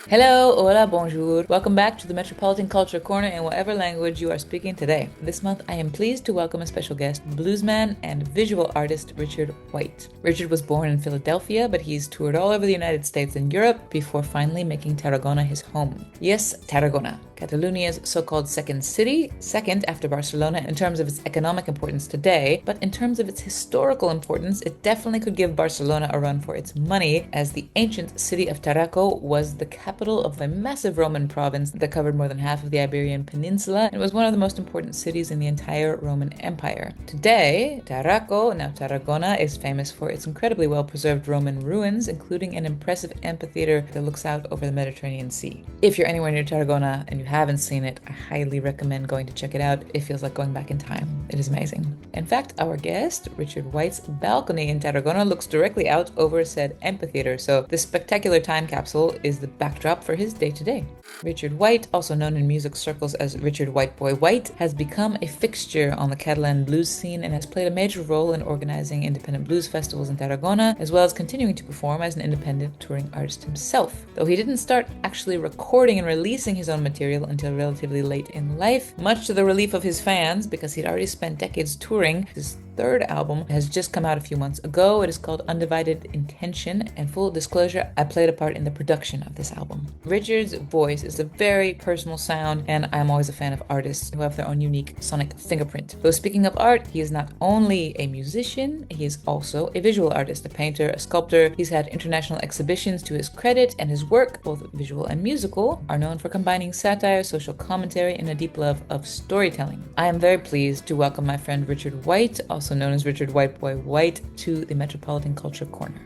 Hello, hola, bonjour. Welcome back to the Metropolitan Culture Corner in whatever language you are speaking today. This month, I am pleased to welcome a special guest, bluesman and visual artist Richard White. Richard was born in Philadelphia, but he's toured all over the United States and Europe before finally making Tarragona his home. Yes, Tarragona, Catalunya's so-called second city, second after Barcelona in terms of its economic importance today, but in terms of its historical importance, it definitely could give Barcelona a run for its money, as the ancient city of Tarraco was the capital of a massive Roman province that covered more than half of the Iberian Peninsula and was one of the most important cities in the entire Roman Empire. Today, Tarraco, now Tarragona, is famous for its incredibly well-preserved Roman ruins, including an impressive amphitheater that looks out over the Mediterranean Sea. If you're anywhere near Tarragona and you haven't seen it, I highly recommend going to check it out. It feels like going back in time. It is amazing. In fact, our guest, Richard White's balcony in Tarragona, looks directly out over said amphitheater, so this spectacular time capsule is the backdrop for his day-to-day. Richard White, also known in music circles as Richard White Boy White, has become a fixture on the Catalan blues scene and has played a major role in organizing independent blues festivals in Tarragona, as well as continuing to perform as an independent touring artist himself. Though he didn't start actually recording and releasing his own material until relatively late in life, much to the relief of his fans, because he'd already spent decades touring. His third album has just come out a few months ago. It is called Undivided Intention, and full disclosure, I played a part in the production of this album. Richard's voice is a very personal sound, and I'm always a fan of artists who have their own unique sonic fingerprint. Though speaking of art, he is not only a musician, he is also a visual artist, a painter, a sculptor. He's had international exhibitions to his credit, and his work, both visual and musical, are known for combining satire, social commentary, and a deep love of storytelling. I am very pleased to welcome my friend Richard White, also known as Richard White Boy White, to the Metropolitan Culture Corner.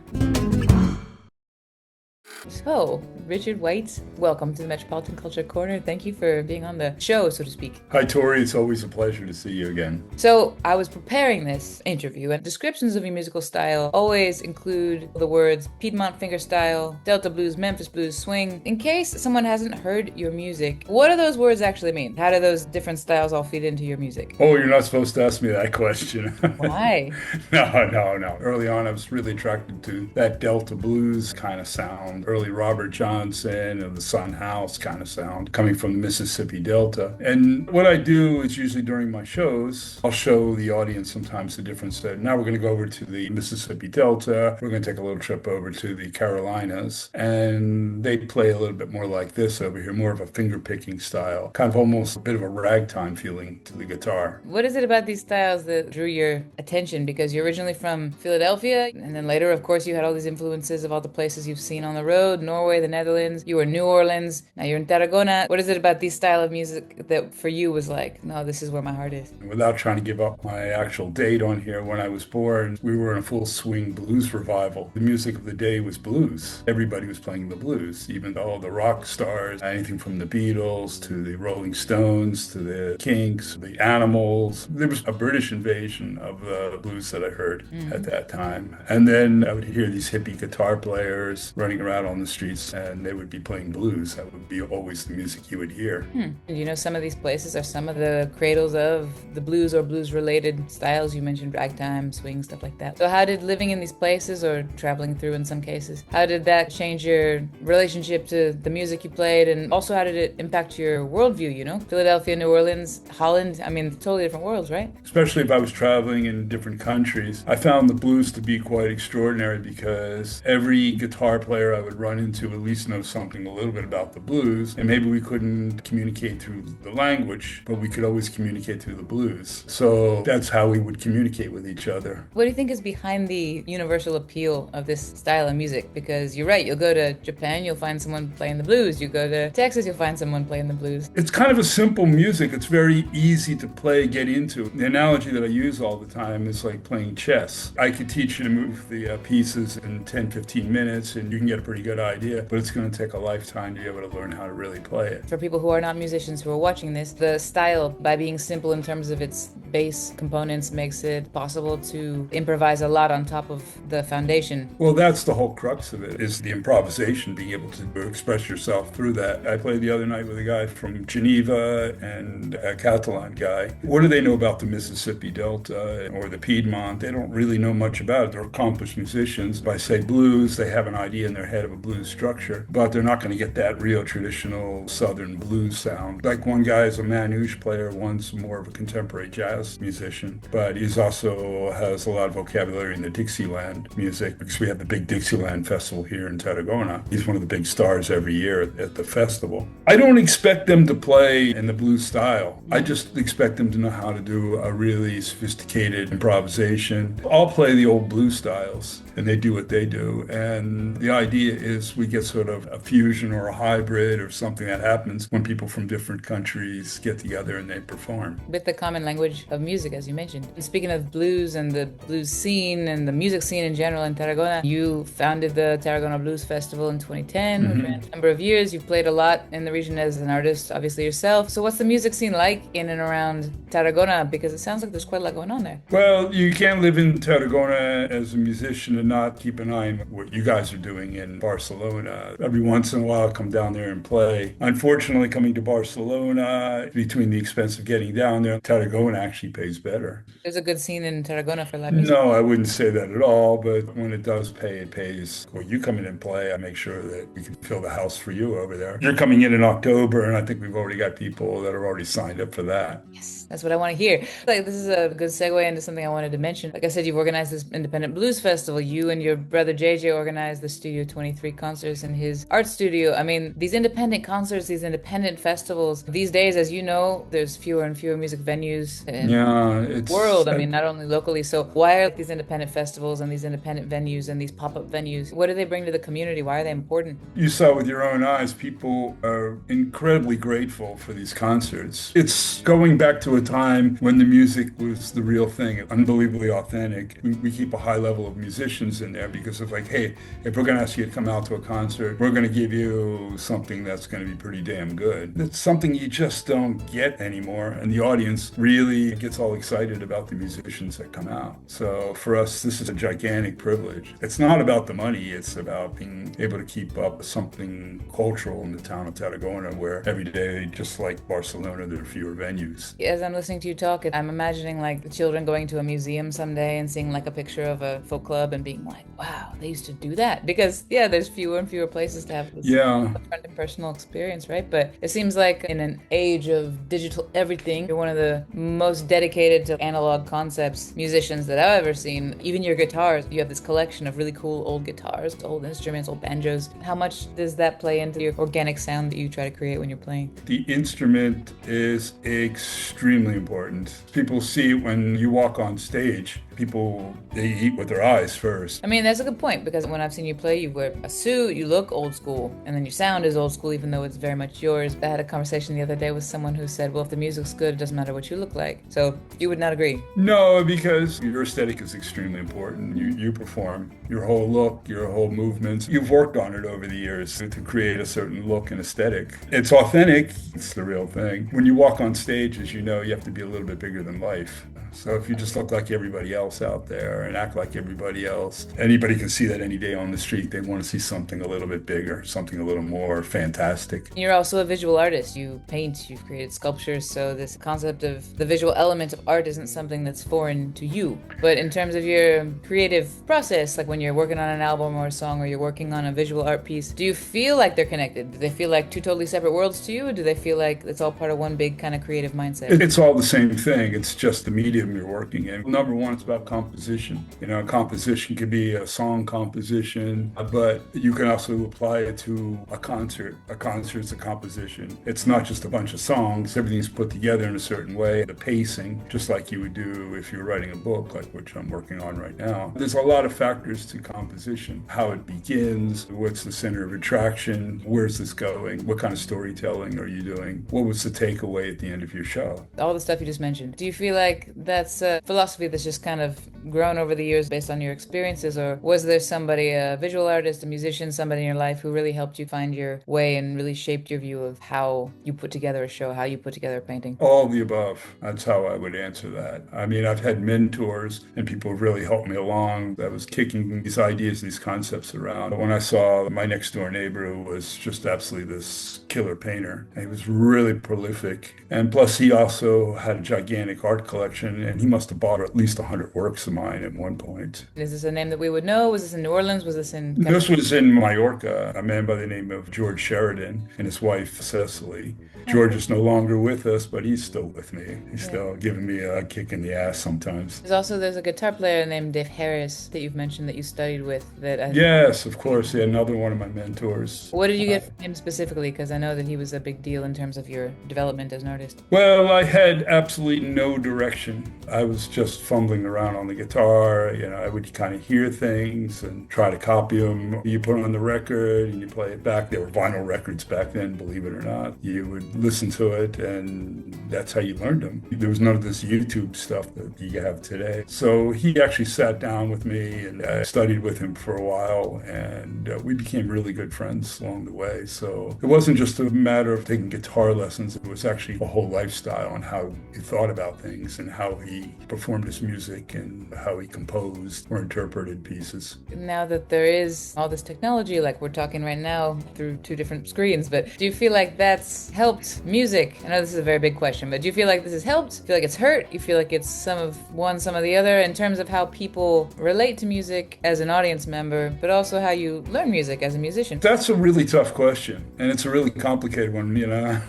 So, Richard White, welcome to the Metropolitan Culture Corner. Thank you for being on the show, so to speak. Hi, Tori. It's always a pleasure to see you again. So, I was preparing this interview, and descriptions of your musical style always include the words Piedmont fingerstyle, Delta blues, Memphis blues, swing. In case someone hasn't heard your music, what do those words actually mean? How do those different styles all feed into your music? Oh, you're not supposed to ask me that question. Why? No. Early on, I was really attracted to that Delta blues kind of sound. Early Robert Johnson and the Sun House kind of sound coming from the Mississippi Delta. And what I do is usually during my shows, I'll show the audience sometimes the difference. Now we're going to go over to the Mississippi Delta. We're going to take a little trip over to the Carolinas. And they play a little bit more like this over here, more of a finger-picking style, kind of almost a bit of a ragtime feeling to the guitar. What is it about these styles that drew your attention? Because you're originally from Philadelphia, and then later, of course, you had all these influences of all the places you've seen on the road. Norway, the Netherlands, you were in New Orleans, now you're in Tarragona. What is it about these style of music that for you was like, no, this is where my heart is? Without trying to give up my actual date on here, when I was born, we were in a full swing blues revival. The music of the day was blues. Everybody was playing the blues, even all the rock stars, anything from the Beatles to the Rolling Stones to the Kinks, the Animals. There was a British invasion of the blues that I heard at that time. And then I would hear these hippie guitar players running around on the streets, and they would be playing blues. That would be always the music you would hear. And you know, some of these places are some of the cradles of the blues or blues-related styles. You mentioned ragtime, swing, stuff like that. So how did living in these places, or traveling through in some cases, how did that change your relationship to the music you played? And also, how did it impact your worldview, you know? Philadelphia, New Orleans, Holland, I mean, totally different worlds, right? Especially if I was traveling in different countries. I found the blues to be quite extraordinary because every guitar player I would run into at least know something a little bit about the blues, and maybe we couldn't communicate through the language, but we could always communicate through the blues. So that's how we would communicate with each other. What do you think is behind the universal appeal of this style of music? Because you're right, you'll go to Japan, you'll find someone playing the blues. You go to Texas, you'll find someone playing the blues. It's kind of a simple music. It's very easy to play, get into. The analogy that I use all the time is like playing chess. I could teach you to move the pieces in 10, 15 minutes, and you can get a pretty good good idea, but it's going to take a lifetime to be able to learn how to really play it. For people who are not musicians who are watching this, the style, by being simple in terms of its base components, makes it possible to improvise a lot on top of the foundation. Well, that's the whole crux of it, is the improvisation, being able to express yourself through that. I played the other night with a guy from Geneva and a Catalan guy. What do they know about the Mississippi Delta or the Piedmont? They don't really know much about it. They're accomplished musicians. If I say blues, they have an idea in their head of a blues structure, but they're not going to get that real traditional Southern blues sound. Like one guy is a manouche player, one's more of a contemporary jazz musician, but he's also has a lot of vocabulary in the Dixieland music because we have the big Dixieland festival here in Tarragona. He's one of the big stars every year at the festival. I don't expect them to play in the blues style. I just expect them to know how to do a really sophisticated improvisation. I'll play the old blues styles and they do what they do. And the idea is we get sort of a fusion or a hybrid or something that happens when people from different countries get together and they perform. With the common language of music, as you mentioned. And speaking of blues and the blues scene and the music scene in general in Tarragona, you founded the Tarragona Blues Festival in 2010. Which ran a number of years. You've played a lot in the region as an artist, obviously yourself. So what's the music scene like in and around Tarragona? Because it sounds like there's quite a lot going on there. Well, you can't live in Tarragona as a musician and not keep an eye on what you guys are doing in Barcelona. Every once in a while, I'll come down there and play. Unfortunately, coming to Barcelona, between the expense of getting down there, Tarragona actually pays better. There's a good scene in Tarragona for live music. No, I wouldn't say that at all, but when it does pay, it pays. When you come in and play, I make sure that we can fill the house for you over there. You're coming in October, and I think we've already got people that are already signed up for that. Yes, that's what I want to hear. Like, this is a good segue into something I wanted to mention. Like I said, you've organized this independent blues festival. You and your brother JJ organized the Studio 23 concerts in his art studio. I mean, these independent concerts, these independent festivals, these days, as you know, there's fewer and fewer music venues in the world. I mean, not only locally. So why are these independent festivals and these independent venues and these pop-up venues, what do they bring to the community? Why are they important? You saw with your own eyes, people are incredibly grateful for these concerts. It's going back to a time when the music was the real thing, unbelievably authentic. We keep a high level of musicians in there because it's like, hey, if we're going to ask you to come out to a concert, we're going to give you something that's going to be pretty damn good. It's something you just don't get anymore. And the audience really gets all excited about the musicians that come out. So for us, this is a gigantic privilege. It's not about the money. It's about being able to keep up something cultural in the town of Tarragona, where every day, just like Barcelona, there are fewer venues. As I'm listening to you talk, I'm imagining like the children going to a museum someday and seeing like a picture of a folk club and being like, wow, they used to do that. Because there's fewer and fewer places to have this upfront and personal experience, right? But it seems like in an age of digital everything, you're one of the most dedicated to analog concepts musicians that I've ever seen. Even your guitars, you have this collection of really cool old guitars, old instruments, old banjos. How much does that play into your organic sound that you try to create when you're playing? The instrument is extremely important. People see it when you walk on stage. People, they eat with their eyes first. I mean, that's a good point, because when I've seen you play, you wear a suit, you look old school, and then your sound is old school, even though it's very much yours. I had a conversation the other day with someone who said, well, if the music's good, it doesn't matter what you look like. So you would not agree? No, because your aesthetic is extremely important. You perform. Your whole look, your whole movements, you've worked on it over the years to create a certain look and aesthetic. It's authentic. It's the real thing. When you walk on stage, as you know, you have to be a little bit bigger than life. So if you just look like everybody else out there and act like everybody else, anybody can see that any day on the street. They want to see something a little bit bigger, something a little more fantastic. You're also a visual artist. You paint, you've created sculptures, so this concept of the visual element of art isn't something that's foreign to you. But in terms of your creative process, like when you're working on an album or a song, or you're working on a visual art piece, do you feel like they're connected? Do they feel like two totally separate worlds to you, or do they feel like it's all part of one big kind of creative mindset? It's all the same thing. It's just the medium you're working in. Number one, it's about composition. Composition could be a song composition, but you can also apply it to a concert. A concert's a composition. It's not just a bunch of songs. Everything's put together in a certain way. The pacing, just like you would do if you're writing a book, like which I'm working on right now. There's a lot of factors to composition. How it begins, what's the center of attraction, where's this going, what kind of storytelling are you doing, what was the takeaway at the end of your show? All the stuff you just mentioned. Do you feel like that's a philosophy that's just kind of grown over the years based on your experiences, or was there somebody, a visual artist, a musician, somebody in your life who really helped you find your way and really shaped your view of how you put together a show, how you put together a painting? All the above. That's how I would answer that. I mean, I've had mentors and people have really helped me along. I was kicking these ideas, these concepts around. When I saw my next door neighbor, who was just absolutely this killer painter, he was really prolific. And plus, he also had a gigantic art collection, and he must have bought at least 100 works of mine at one point. Is this a name that we would know? Was this in New Orleans? Was this in... This was in Mallorca, a man by the name of George Sheridan and his wife, Cecily. George is no longer with us, but he's still with me. He's still giving me a kick in the ass sometimes. There's a guitar player named Dave Harris that you've mentioned that you studied with. Yes, of course. Yeah, another one of my mentors. What did you get from him specifically? Because I know that he was a big deal in terms of your development as an artist. Well, I had absolutely no direction. I was just fumbling around on the guitar. I would kind of hear things and try to copy them. You put on the record and you play it back. There were vinyl records back then, believe it or not. You would listen to it, and that's how you learned them. There was none of this YouTube stuff that you have today. So he actually sat down with me, and I studied with him for a while, and we became really good friends along the way. So it wasn't just a matter of taking guitar lessons. It was actually a whole lifestyle on how he thought about things and how he performed his music and how he composed or interpreted pieces. Now that there is all this technology, like we're talking right now through two different screens, but do you feel like that's helped music? I know this is a very big question, but do you feel like this has helped? Do you feel like it's hurt? You feel like it's some of one, some of the other, in terms of how people relate to music as an audience member, but also how you learn music as a musician? That's a really tough question, and it's a really complicated one.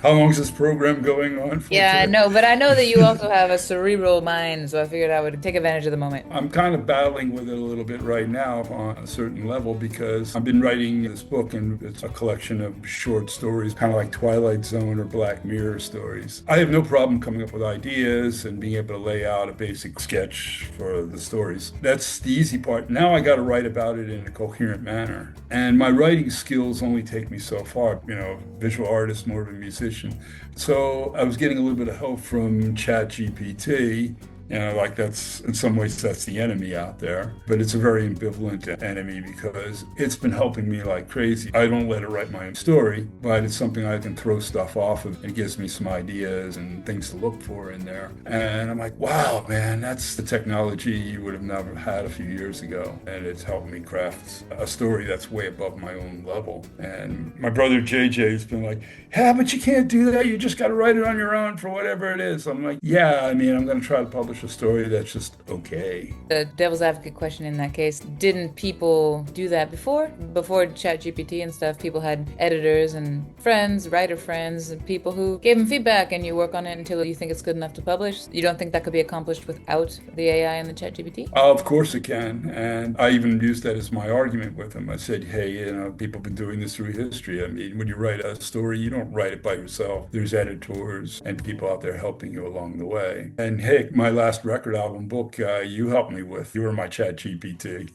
How long is this program going on for? Yeah, I know, but I know that you also have a cerebral mind, so I figured I would take advantage of the moment. I'm kind of battling with it a little bit right now on a certain level, because I've been writing this book, and it's a collection of short stories, kind of like Twilight Zone or Black Mirror stories. I have no problem coming up with ideas and being able to lay out a basic sketch for the stories. That's the easy part. Now I got to write about it in a coherent manner. And my writing skills only take me so far. Visual artist, more of a musician. So I was getting a little bit of help from ChatGPT. That's, in some ways, that's the enemy out there. But it's a very ambivalent enemy, because it's been helping me like crazy. I don't let it write my own story, but it's something I can throw stuff off of. It gives me some ideas and things to look for in there. And I'm like, wow, man, that's the technology you would have never had a few years ago. And it's helped me craft a story that's way above my own level. And my brother JJ has been like, yeah, but you can't do that. You just got to write it on your own for whatever it is. I'm like, yeah, I'm going to try to publish a story that's just okay. The devil's advocate question in that case, didn't people do that before ChatGPT and stuff? People had editors and friends, writer friends, and people who gave them feedback, and you work on it until you think it's good enough to publish. You don't think that could be accomplished without the AI and the ChatGPT? Of course it can. And I even used that as my argument with him. I said, hey, people have been doing this through history. I mean, when you write a story, you don't write it by yourself. There's editors and people out there helping you along the way. And hey, my last record album book you helped me with. You were my ChatGPT.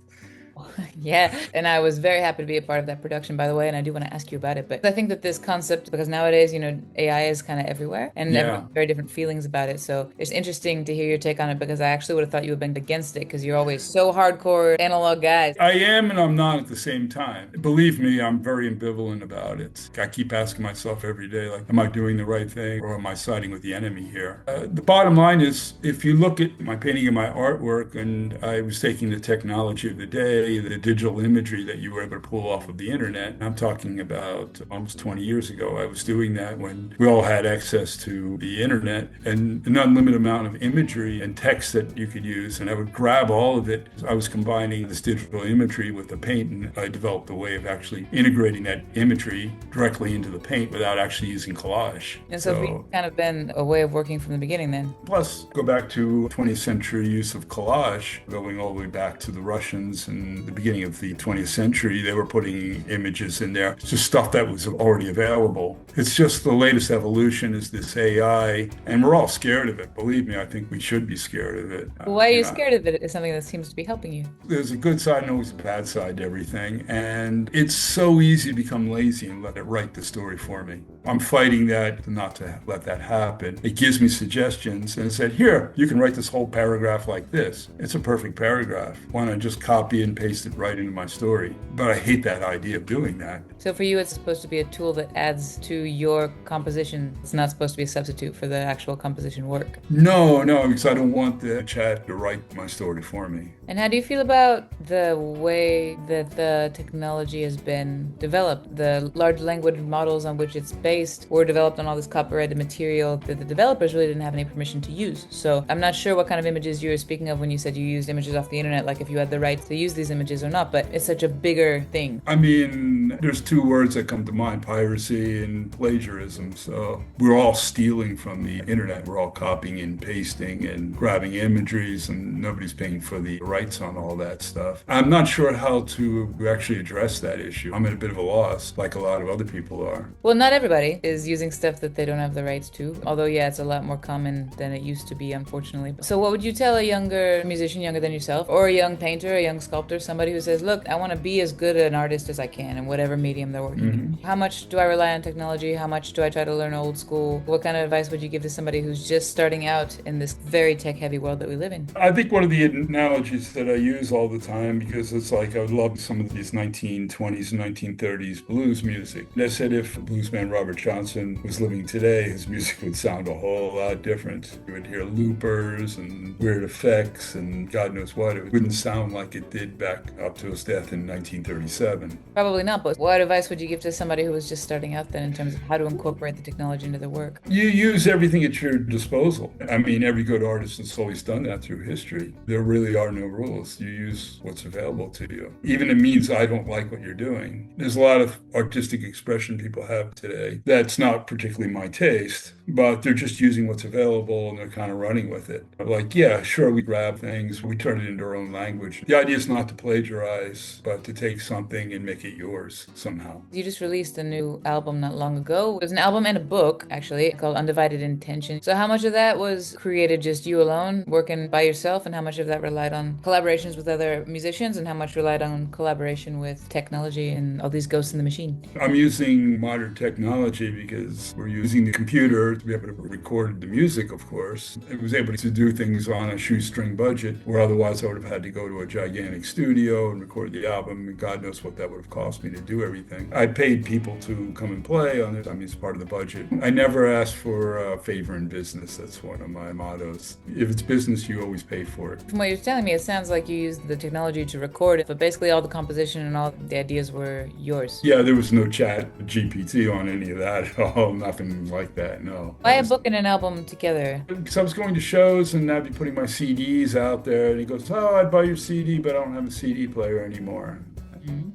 Yeah, and I was very happy to be a part of that production, by the way, and I do want to ask you about it. But I think that this concept, because nowadays, AI is kind of everywhere, and everyone has very different feelings about it. So it's interesting to hear your take on it, because I actually would have thought you would have been against it, because you're always so hardcore analog guys. I am, and I'm not at the same time. Believe me, I'm very ambivalent about it. I keep asking myself every day, like, am I doing the right thing, or am I siding with the enemy here? The bottom line is, if you look at my painting and my artwork, and I was taking the technology of the day, the digital imagery that you were able to pull off of the internet. I'm talking about almost 20 years ago. I was doing that when we all had access to the internet and an unlimited amount of imagery and text that you could use. And I would grab all of it. I was combining this digital imagery with the paint, and I developed a way of actually integrating that imagery directly into the paint without actually using collage. And so it's kind of been a way of working from the beginning then. Plus, go back to 20th century use of collage, going all the way back to the Russians and in the beginning of the 20th century, they were putting images in there, just stuff that was already available. It's just the latest evolution is this AI, and we're all scared of it. Believe me, I think we should be scared of it. Why are you scared of it? It's something that seems to be helping you. There's a good side and always a bad side to everything. And it's so easy to become lazy and let it write the story for me. I'm fighting that not to let that happen. It gives me suggestions and it said, here, you can write this whole paragraph like this. It's a perfect paragraph. Why not just copy and paste it right into my story? But I hate that idea of doing that. So for you, it's supposed to be a tool that adds to your composition. It's not supposed to be a substitute for the actual composition work. No, because I don't want the chat to write my story for me. And how do you feel about the way that the technology has been developed? The large language models on which it's based were developed on all this copyrighted material that the developers really didn't have any permission to use. So I'm not sure what kind of images you were speaking of when you said you used images off the internet, like if you had the rights to use these images or not, but it's such a bigger thing. I mean, there's two words that come to mind, piracy and plagiarism. So we're all stealing from the internet. We're all copying and pasting and grabbing imageries, and nobody's paying for the rights on all that stuff. I'm not sure how to actually address that issue. I'm at a bit of a loss, like a lot of other people are. Well, not everybody is using stuff that they don't have the rights to, although yeah, it's a lot more common than it used to be, unfortunately. So what would you tell a younger musician, younger than yourself, or a young painter, a young sculptor, somebody who says, look, I want to be as good an artist as I can in whatever medium they're working in? How much do I rely on technology? How much do I try to learn old school? What kind of advice would you give to somebody who's just starting out in this very tech-heavy world that we live in? I think one of the analogies that I use all the time, because it's like I would love some of these 1920s and 1930s blues music. And I said if bluesman Robert Johnson was living today, his music would sound a whole lot different. You would hear loopers and weird effects and God knows what. It wouldn't sound like it did back up to his death in 1937. Probably not, but what advice would you give to somebody who was just starting out then in terms of how to incorporate the technology into their work? You use everything at your disposal. I mean, every good artist has always done that through history. There really are no rules. You use what's available to you. Even it means I don't like what you're doing. There's a lot of artistic expression people have today that's not particularly my taste, but they're just using what's available and they're kind of running with it. Like, yeah, sure, we grab things, we turn it into our own language. The idea is not to plagiarize, but to take something and make it yours somehow. You just released a new album not long ago. It was an album and a book, actually, called Undivided Intention. So how much of that was created just you alone, working by yourself, and how much of that relied on collaborations with other musicians, and how much relied on collaboration with technology and all these ghosts in the machine? I'm using modern technology because we're using the computer to be able to record the music, of course. I was able to do things on a shoestring budget, where otherwise I would have had to go to a gigantic studio and record the album, and God knows what that would have cost me to do everything. I paid people to come and play on it. I mean, it's part of the budget. I never asked for a favor in business. That's one of my mottos. If it's business, you always pay for it. From what you're telling me, it sounds like you used the technology to record it, but basically all the composition and all the ideas were yours. Yeah, there was no chat GPT on any of that at all. Nothing like that, no. Why a book and an album together? Because I was going to shows and I'd be putting my CDs out there, and he goes, oh, I'd buy your CD, but I don't have a CD player anymore.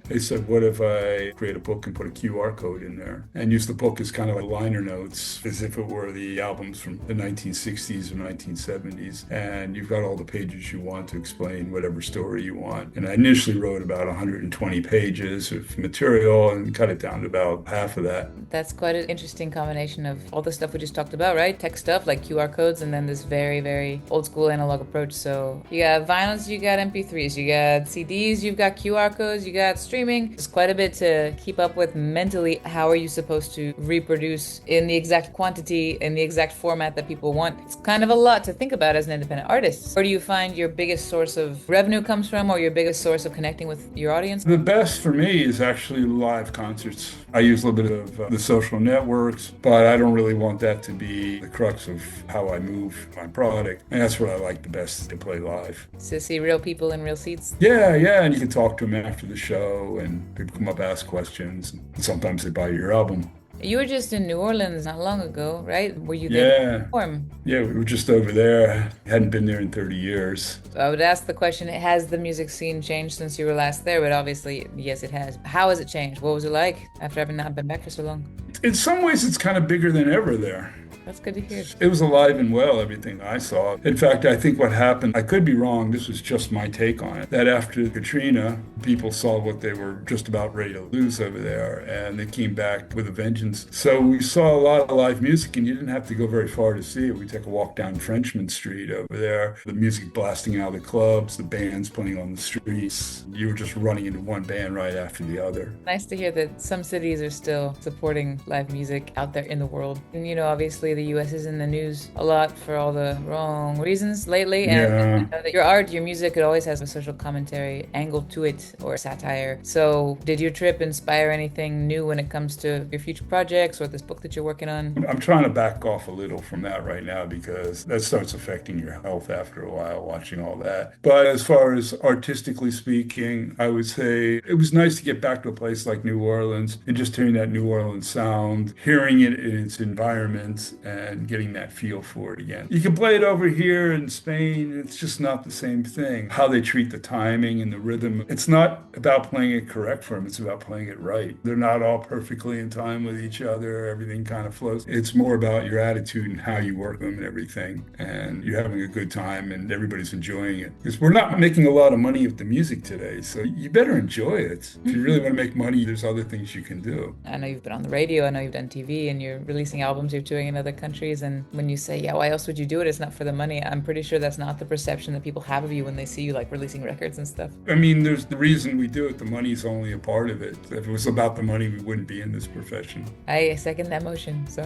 They said, what if I create a book and put a QR code in there and use the book as kind of like liner notes, as if it were the albums from the 1960s or 1970s, and you've got all the pages you want to explain whatever story you want. And I initially wrote about 120 pages of material and cut it down to about half of that. That's quite an interesting combination of all the stuff we just talked about, right? Tech stuff like QR codes, and then this very, very old school analog approach. So you got vinyls, you got MP3s, you got CDs, you've got QR codes, you got streaming. It's quite a bit to keep up with mentally. How are you supposed to reproduce in the exact quantity, in the exact format that people want? It's kind of a lot to think about as an independent artist. Where do you find your biggest source of revenue comes from, or your biggest source of connecting with your audience? The best for me is actually live concerts. I use a little bit of the social networks, but I don't really want that to be the crux of how I move my product. And that's what I like the best, to play live. To see real people in real seats? Yeah, and you can talk to them after the show, and people come up, ask questions, and sometimes they buy your album. You were just in New Orleans not long ago, right? Were you there to perform? Yeah, we were just over there. Hadn't been there in 30 years. So I would ask the question, has the music scene changed since you were last there? But obviously, yes, it has. How has it changed? What was it like after having not been back for so long? In some ways, it's kind of bigger than ever there. That's good to hear. It was alive and well, everything I saw. In fact, I think what happened, I could be wrong, this was just my take on it, that after Katrina, people saw what they were just about ready to lose over there, and they came back with a vengeance. So we saw a lot of live music, and you didn't have to go very far to see it. We take a walk down Frenchman Street over there, the music blasting out of the clubs, the bands playing on the streets. You were just running into one band right after the other. Nice to hear that some cities are still supporting live music out there in the world. And obviously the US is in the news a lot for all the wrong reasons lately. And I know that your art, your music, it always has a social commentary angle to it, or satire. So did your trip inspire anything new when it comes to your future projects or this book that you're working on? I'm trying to back off a little from that right now because that starts affecting your health after a while, watching all that. But as far as artistically speaking, I would say it was nice to get back to a place like New Orleans and just hearing that New Orleans sound, hearing it in its environment and getting that feel for it again. You can play it over here in Spain, it's just not the same thing. How they treat the timing and the rhythm. It's not about playing it correct for them, it's about playing it right. They're not all perfectly in time with each other, everything kind of flows. It's more about your attitude and how you work them and everything. And you're having a good time and everybody's enjoying it. Because we're not making a lot of money with the music today, so you better enjoy it. If you really want to make money, there's other things you can do. I know you've been on the radio, I know you've done TV, and you're releasing albums, you're touring in other countries. And when you say, yeah, why else would you do it? It's not for the money. I'm pretty sure that's not the perception that people have of you when they see you like releasing records and stuff. I mean, there's the reason we do it. The money's only a part of it. If it was about the money, we wouldn't be in this profession. I second that motion. So,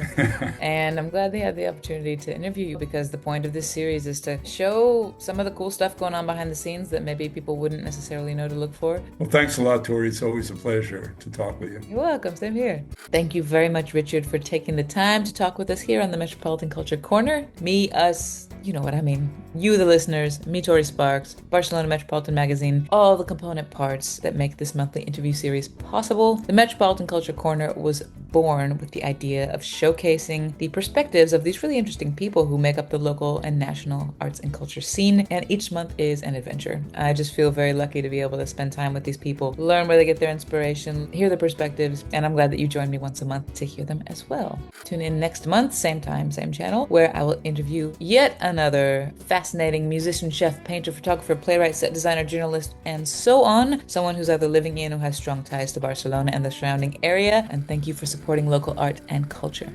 and I'm glad they had the opportunity to interview you, because the point of this series is to show some of the cool stuff going on behind the scenes that maybe people wouldn't necessarily know to look for. Well, thanks a lot, Tori. It's always a pleasure to talk with you. You're welcome. Same here. Thank you very much, Richard, for taking the time to talk with us here on the Metropolitan Culture Corner. Me, us, you know what I mean. You, the listeners, me, Tori Sparks, Barcelona Metropolitan Magazine, all the component parts that make this monthly interview series possible. The Metropolitan Culture Corner was born with the idea of showcasing the perspectives of these really interesting people who make up the local and national arts and culture scene, and each month is an adventure. I just feel very lucky to be able to spend time with these people, learn where they get their inspiration, hear their perspectives, and I'm glad that you join me once a month to hear them as well. Tune in next month, same time, same channel, where I will interview yet another fascinating musician, chef, painter, photographer, playwright, set designer, journalist, and so on. Someone who's either living in or has strong ties to Barcelona and the surrounding area. And thank you for supporting local art and culture.